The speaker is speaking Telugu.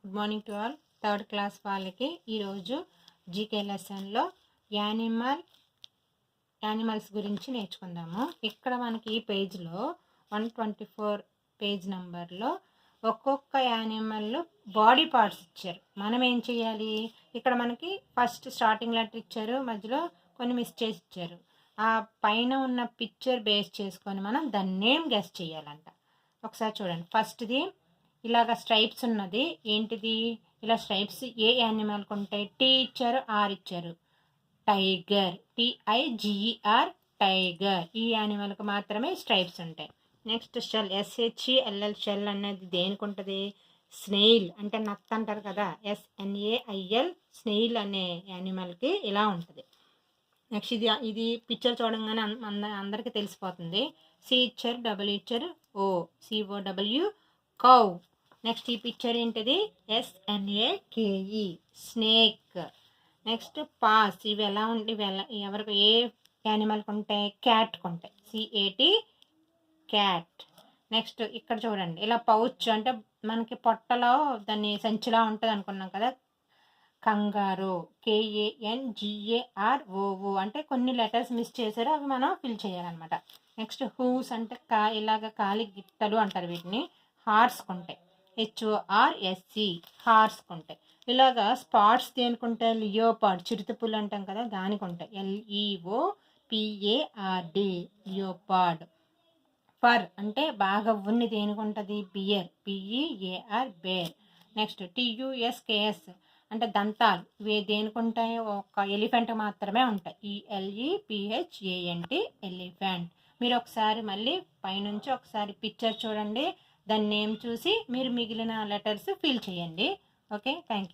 Good morning to all. Third class వాళ్ళకి ఈరోజు జీకే లెసన్లో యానిమల్స్ గురించి నేర్చుకుందాము. ఇక్కడ మనకి ఈ పేజ్లో 124 పేజ్ నెంబర్లో ఒక్కొక్క యానిమల్ బాడీ పార్ట్స్ ఇచ్చారు. మనం ఏం చేయాలి? ఇక్కడ మనకి ఫస్ట్ స్టార్టింగ్ లెటర్ ఇచ్చారు, మధ్యలో కొన్ని మిస్ చేసి ఇచ్చారు. ఆ పైన ఉన్న పిక్చర్ బేస్ చేసుకొని మనం దాని నేమ్ గెస్ చేయాలంట. ఒకసారి చూడండి. ఫస్ట్ది ఇలాగ స్ట్రైప్స్ ఉన్నది. ఏంటిది? ఇలా స్ట్రైప్స్ ఏ యానిమల్కి ఉంటాయి? టీ ఇచ్చారు, ఆర్ ఇచ్చారు. Tiger, TIGER, tiger. ఈ యానిమల్కి మాత్రమే స్ట్రైప్స్ ఉంటాయి. నెక్స్ట్ షెల్, SHELL, షెల్ అనేది దేనికి ఉంటుంది? స్నేయిల్ అంటే నత్త అంటారు కదా, SNAIL, స్నేయిల్ అనే యానిమల్కి ఇలా ఉంటుంది. నెక్స్ట్ ఇది పిక్చర్ చూడంగానే అందరికీ తెలిసిపోతుంది. C ఇచ్చారు, W ఇచ్చారు, COW, కౌ. నెక్స్ట్ ఈ పిక్చర్ ఏంటిది? SNAKE, snake. Next pass. ఇవి ఎలా ఉంటాయి? ఎవరికి ఏ యానిమల్కి ఉంటాయి? క్యాట్కి ఉంటాయి, CAT, క్యాట్. నెక్స్ట్ ఇక్కడ చూడండి, ఇలా పౌచ్ అంటే మనకి పొట్టలో దాన్ని సంచిలా ఉంటుంది అనుకున్నాం కదా, కంగారు, KANGAROO. అంటే కొన్ని లెటర్స్ మిస్ చేశారు, అవి మనం ఫిల్ చేయాలన్నమాట. నెక్స్ట్ హూస్ అంటే ఇలాగ కాలి గిట్టలు అంటారు వీటిని. హార్స్కి ఉంటాయి, HORSE, హార్స్కి ఉంటాయి. ఇలాగా స్పాట్స్ దేనికుంటాయి? లియోపార్డ్, చిరుతపులు అంటాం కదా, దానికి ఉంటాయి, LEOPARD, లియోపార్డ్. ఫర్ అంటే బాగా ఉన్ని దేనికి ఉంటుంది? Bear, BEAR, bear. Next TUSKS అంటే దంతాలు. ఇవి దేనికి ఉంటాయి? ఒక ఎలిఫెంట్ మాత్రమే ఉంటాయి, ELEPHANT, ఎలిఫెంట్. మీరు ఒకసారి మళ్ళీ పైనుంచి ఒకసారి పిక్చర్ చూడండి, దాని నేమ్ చూసి మీరు మిగిలిన లెటర్స్ ఫిల్ చేయండి. Okay, thank you.